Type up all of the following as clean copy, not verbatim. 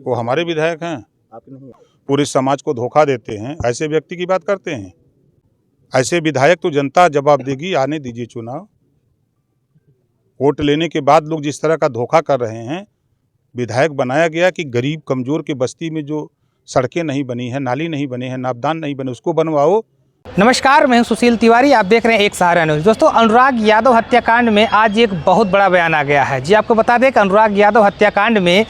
वो हमारे विधायक हैं। आपके नहीं है? पूरे समाज को धोखा देते हैं, ऐसे व्यक्ति की बात करते हैं। ऐसे विधायक तो जनता जवाब देगी, आने दीजिए चुनाव। वोट लेने के बाद लोग जिस तरह का धोखा कर रहे हैं, विधायक बनाया गया कि गरीब कमजोर के बस्ती में जो सड़कें नहीं बनी हैं, नाली नहीं बने हैं, नापदान नहीं बने, उसको बनवाओ। नमस्कार, मैं हूं सुशील तिवारी, आप देख रहे हैं एक सहारा न्यूज़। दोस्तों, अनुराग यादव हत्याकांड में आज एक बहुत बड़ा बयान आ गया है। जी आपको बता दें कि अनुराग यादव हत्याकांड में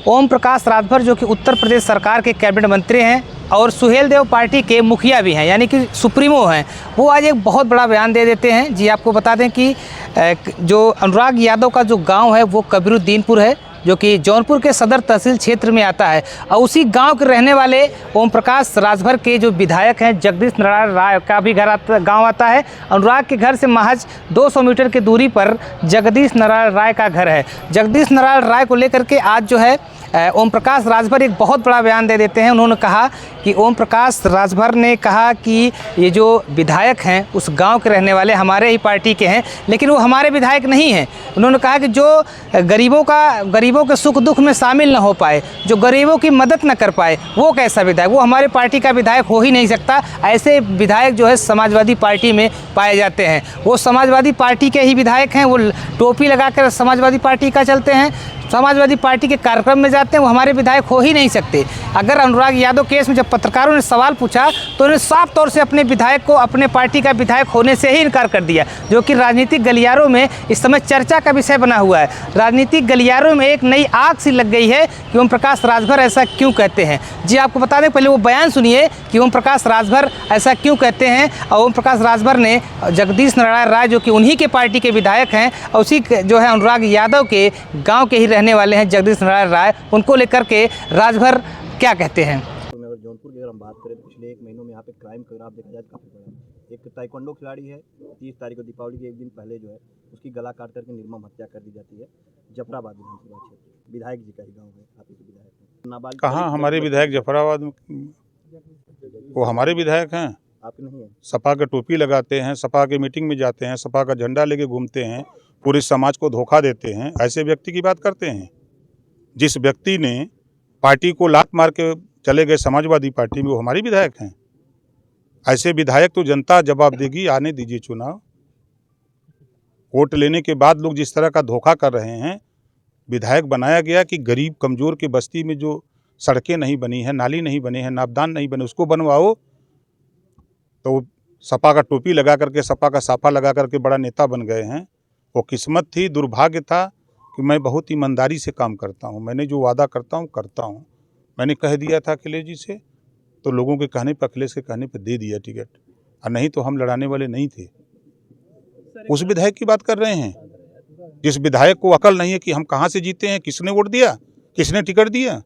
ओम प्रकाश राजभर जो कि उत्तर प्रदेश सरकार के कैबिनेट मंत्री हैं और सुहेलदेव पार्टी के मुखिया भी हैं, यानी कि सुप्रीमो हैं, वो आज एक बहुत बड़ा बयान दे देते हैं। जी आपको बता दें कि जो अनुराग यादव का जो गांव है वो कबीरुद्दीनपुर है, जो कि जौनपुर के सदर तहसील क्षेत्र में आता है। और उसी गांव के रहने वाले ओम प्रकाश राजभर के जो विधायक हैं जगदीश नारायण राय का भी गांव आता है। अनुराग के घर से महज 200 मीटर की दूरी पर जगदीश नारायण राय का घर है। जगदीश नारायण राय को लेकर के आज जो है ओम प्रकाश राजभर एक बहुत बड़ा बयान दे देते हैं। उन्होंने कहा कि ओम प्रकाश राजभर ने कहा कि ये जो विधायक हैं उस गांव के रहने वाले हमारे ही पार्टी के हैं, लेकिन वो हमारे विधायक नहीं हैं। उन्होंने कहा कि जो गरीबों के सुख दुख में शामिल न हो पाए, जो गरीबों की मदद न कर पाए, वो कैसा विधायक, वो हमारे पार्टी का विधायक हो ही नहीं सकता। ऐसे विधायक जो है समाजवादी पार्टी में पाए जाते हैं। वो समाजवादी पार्टी के ही विधायक हैं, वो टोपी लगाकर समाजवादी पार्टी का चलते हैं, समाजवादी पार्टी के कार्यक्रम में जाते हैं, वो हमारे विधायक हो ही नहीं सकते। अगर अनुराग यादव केस में जब पत्रकारों ने सवाल पूछा तो उन्होंने साफ तौर से अपने विधायक को अपने पार्टी का विधायक होने से ही इनकार कर दिया, जो कि राजनीतिक गलियारों में इस समय चर्चा का विषय बना हुआ है। राजनीतिक गलियारों में एक नई आग सी लग गई है कि ओम प्रकाश राजभर ऐसा क्यों कहते हैं। जी आपको बता दें, पहले वो बयान सुनिए कि ओम प्रकाश राजभर ऐसा क्यों कहते हैं। और ओम प्रकाश राजभर ने जगदीश नारायण राय जो कि उन्हीं के पार्टी के विधायक हैं और उसी जो है अनुराग यादव के गाँव के ही रहने वाले हैं जगदीश नारायण राय, उनको लेकर के राजभर क्या कहते हैं। तो अगर जौनपुर की अगर हम बात करें तो पिछले 1 महीनों में यहाँ पे क्राइम का ग्राफ देखा जाए तो काफ़ी बड़ा है। एक ताइक्वांडो खिलाड़ी है, 30 तारीख को दीपावली के एक दिन पहले जो है उसकी गला काट करके निर्मम हत्या कर दी जाती है। जफराबाद विधानसभा क्षेत्र, विधायक जी का ही गाँव है, आप ही के विधायक हैं। नाबालिग कहाँ हमारे विधायक जफराबाद में? वो हमारे विधायक हैं। आपके नहीं है? सपा के टोपी लगाते हैं, सपा के मीटिंग में जाते हैं, सपा का झंडा लेके घूमते हैं, पूरे समाज को धोखा देते हैं, ऐसे व्यक्ति की बात करते हैं। जिस व्यक्ति ने पार्टी को लात मार के चले गए समाजवादी पार्टी में, वो हमारे विधायक हैं। ऐसे विधायक तो जनता जवाब देगी, आने दीजिए चुनाव। वोट लेने के बाद लोग जिस तरह का धोखा कर रहे हैं, विधायक बनाया गया कि गरीब कमजोर के बस्ती में जो सड़कें नहीं बनी हैं, नाली नहीं बने हैं, नापदान नहीं बने, उसको बनवाओ। तो सपा का टोपी लगा करके, सपा का साफा लगा करके बड़ा नेता बन गए हैं। वो किस्मत थी, दुर्भाग्य था कि मैं बहुत ईमानदारी से काम करता हूँ। मैंने जो वादा करता हूँ। मैंने कह दिया था अखिलेश जी से, तो लोगों के कहने पर, अखिलेश के कहने पर दे दिया टिकट, और नहीं तो हम लड़ाने वाले नहीं थे। उस विधायक की बात कर रहे हैं जिस विधायक को अकल नहीं है कि हम कहाँ से जीते हैं, किसने वोट दिया, किसने टिकट दिया।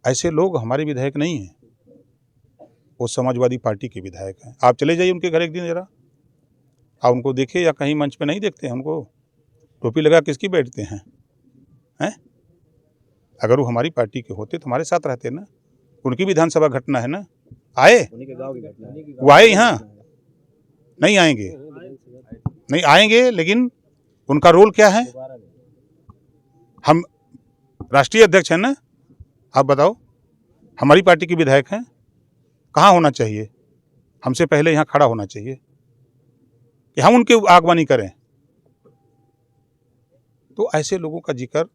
ऐसे लोग हमारे विधायक नहीं हैं, वो समाजवादी पार्टी के विधायक हैं। आप चले जाइए उनके घर एक दिन जरा, आप उनको देखे या कहीं मंच पे नहीं देखते हैं उनको, टोपी लगा किसकी बैठते हैं? अगर वो हमारी पार्टी के होते तो हमारे साथ रहते ना। उनकी विधानसभा घटना है ना, आए उन्हीं के गाँव की घटना है। वो आए यहाँ? नहीं आएंगे, नहीं आएंगे। लेकिन उनका रोल क्या है? हम राष्ट्रीय अध्यक्ष हैं ना, आप बताओ, हमारी पार्टी के विधायक हैं, कहाँ होना चाहिए? हमसे पहले यहाँ खड़ा होना चाहिए कि हम उनके आगवानी करें। तो ऐसे लोगों का जिक्र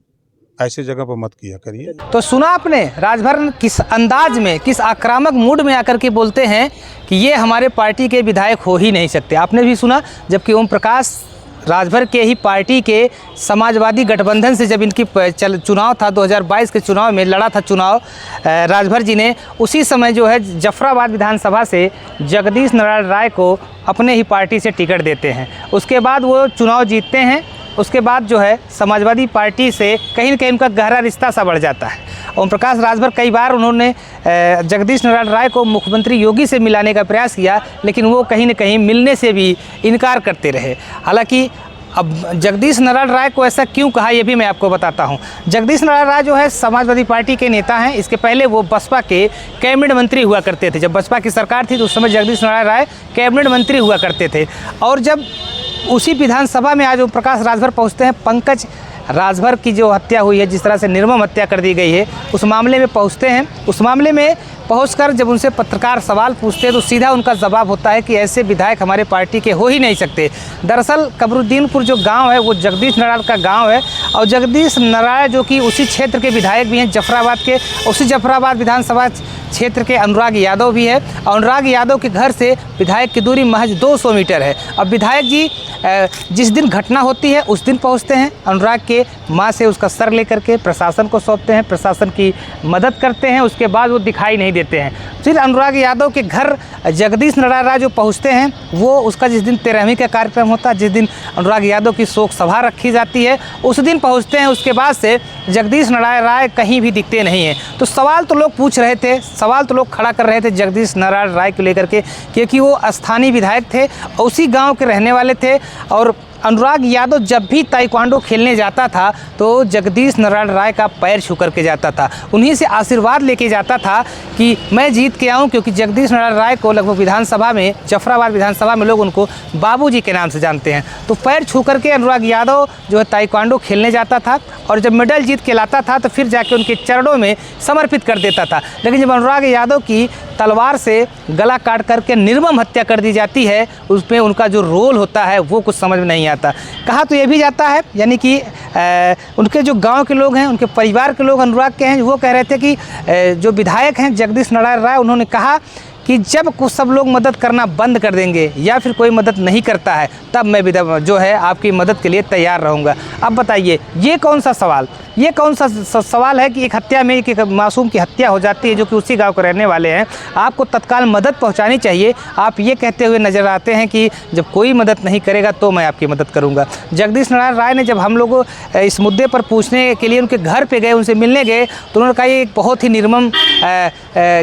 ऐसे जगह पर मत किया करिए। तो सुना आपने राजभर किस अंदाज में, किस आक्रामक मूड में आकर के बोलते हैं कि ये हमारे पार्टी के विधायक हो ही नहीं सकते। आपने भी सुना, जबकि ओम प्रकाश राजभर के ही पार्टी के समाजवादी गठबंधन से जब इनकी चुनाव था, 2022 के चुनाव में लड़ा था चुनाव राजभर जी ने, उसी समय जो है जफराबाद विधानसभा से जगदीश नारायण राय को अपने ही पार्टी से टिकट देते हैं। उसके बाद वो चुनाव जीतते हैं। उसके बाद जो है समाजवादी पार्टी से कहीं न कहीं उनका गहरा रिश्ता सा बढ़ जाता है। ओम प्रकाश राजभर कई बार उन्होंने जगदीश नारायण राय को मुख्यमंत्री योगी से मिलाने का प्रयास किया, लेकिन वो कहीं न कहीं मिलने से भी इनकार करते रहे। हालांकि अब जगदीश नारायण राय को ऐसा क्यों कहा, ये भी मैं आपको बताता हूं। जगदीश नारायण राय जो है समाजवादी पार्टी के नेता हैं। इसके पहले वो बसपा के कैबिनेट मंत्री हुआ करते थे। जब बसपा की सरकार थी तो उस समय जगदीश नारायण राय कैबिनेट मंत्री हुआ करते थे। और जब उसी विधानसभा में आज ओम प्रकाश राजभर पहुँचते हैं, पंकज राजभर की जो हत्या हुई है, जिस तरह से निर्मम हत्या कर दी गई है, उस मामले में पहुंचते हैं। उस मामले में पहुंचकर जब उनसे पत्रकार सवाल पूछते हैं तो सीधा उनका जवाब होता है कि ऐसे विधायक हमारे पार्टी के हो ही नहीं सकते। दरअसल कमरुद्दीनपुर जो गांव है वो जगदीश नारायण का गांव है, और जगदीश नारायण जो कि उसी क्षेत्र के विधायक भी हैं, जफराबाद के, उसी जफराबाद विधानसभा क्षेत्र के अनुराग यादव भी है। अनुराग यादव के घर से विधायक की दूरी महज 200 मीटर है। अब विधायक जी जिस दिन घटना होती है उस दिन पहुंचते हैं, अनुराग के मां से उसका सर लेकर के प्रशासन को सौंपते हैं, प्रशासन की मदद करते हैं, उसके बाद वो दिखाई नहीं देते हैं। फिर अनुराग यादव के घर जगदीश नारायण राय जो पहुंचते हैं, वो उसका जिस दिन 13वीं का कार्यक्रम होता है, जिस दिन अनुराग यादव की शोक सभा रखी जाती है, उस दिन पहुंचते हैं। उसके बाद से जगदीश नारायण राय कहीं भी दिखते नहीं हैं। तो सवाल तो लोग पूछ रहे थे, सवाल तो लोग खड़ा कर रहे थे जगदीश नारायण राय को लेकर के, क्योंकि वो स्थानीय विधायक थे, उसी गांव के रहने वाले थे। और अनुराग यादव जब भी ताइक्वांडो खेलने जाता था तो जगदीश नारायण राय का पैर छू करके जाता था, उन्हीं से आशीर्वाद लेके जाता था कि मैं जीत के आऊँ, क्योंकि जगदीश नारायण राय को लगभग विधानसभा में, जफराबाद विधानसभा में लोग उनको बाबूजी के नाम से जानते हैं। तो पैर छू करके अनुराग यादव जो है ताइक्वांडो खेलने जाता था, और जब मेडल जीत के लाता था तो फिर जाके उनके चरणों में समर्पित कर देता था। लेकिन जब अनुराग यादव की तलवार से गला काट करके निर्मम हत्या कर दी जाती है, उसमें उनका जो रोल होता है वो कुछ समझ में नहीं आता। कहा तो ये भी जाता है, यानी कि उनके जो गांव के लोग हैं, उनके परिवार के लोग अनुराग के हैं, वो कह रहे थे कि जो विधायक हैं जगदीश नारायण राय, उन्होंने कहा कि जब कुछ सब लोग मदद करना बंद कर देंगे या फिर कोई मदद नहीं करता है, तब मैं भी जो है आपकी मदद के लिए तैयार रहूँगा। अब बताइए ये कौन सा सवाल, ये कौन सा सवाल है कि एक हत्या में एक मासूम की हत्या हो जाती है जो कि उसी गांव के रहने वाले हैं, आपको तत्काल मदद पहुंचानी चाहिए। आप ये कहते हुए नजर आते हैं कि जब कोई मदद नहीं करेगा तो मैं आपकी मदद करूंगा। जगदीश नारायण राय ने जब हम लोग इस मुद्दे पर पूछने के लिए उनके घर पे गए, उनसे मिलने गए, तो उन्होंने कहा ये एक बहुत ही निर्मम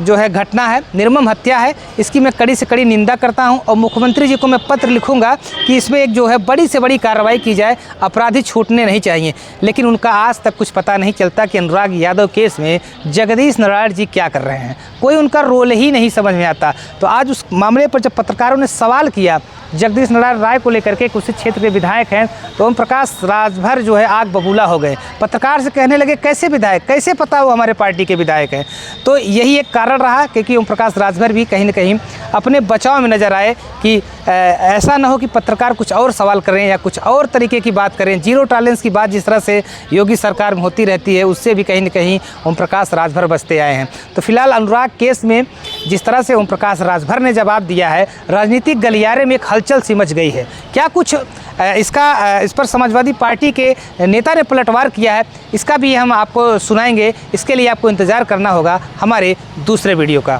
जो है घटना है, निर्मम हत्या है, इसकी मैं कड़ी से कड़ी निंदा करता हूँ, और मुख्यमंत्री जी को मैं पत्र लिखूँगा कि इसमें एक जो है बड़ी से बड़ी कार्रवाई की जाए, अपराधी छूटने नहीं चाहिए। लेकिन उनका आज तक कुछ पता नहीं चलता कि अनुराग यादव केस में जगदीश नारायण जी क्या कर रहे हैं, कोई उनका रोल ही नहीं समझ में आता। तो आज उस मामले पर जब पत्रकारों ने सवाल किया जगदीश नारायण राय को लेकर के, उसी क्षेत्र के विधायक हैं, तो ओम प्रकाश राजभर जो है आग बबूला हो गए। पत्रकार से कहने लगे कैसे विधायक, कैसे पता वो हमारे पार्टी के विधायक हैं। तो यही एक कारण रहा, क्योंकि ओम प्रकाश राजभर भी कहीं ना कहीं अपने बचाव में नजर आए कि ऐसा ना हो कि पत्रकार कुछ और सवाल करें या कुछ और तरीके की बात करें। जीरो टॉलरेंस की बात जिस तरह से योगी सरकार में होती रहती है, उससे भी कहीं ना कहीं ओम प्रकाश राजभर बचते आए हैं। तो फिलहाल अनुराग केस में जिस तरह से ओम प्रकाश राजभर ने जवाब दिया है, राजनीतिक गलियारे में एक हलचल सी मच गई है। क्या कुछ इस पर समाजवादी पार्टी के नेता ने पलटवार किया है, इसका भी हम आपको सुनाएंगे। इसके लिए आपको इंतज़ार करना होगा हमारे दूसरे वीडियो का।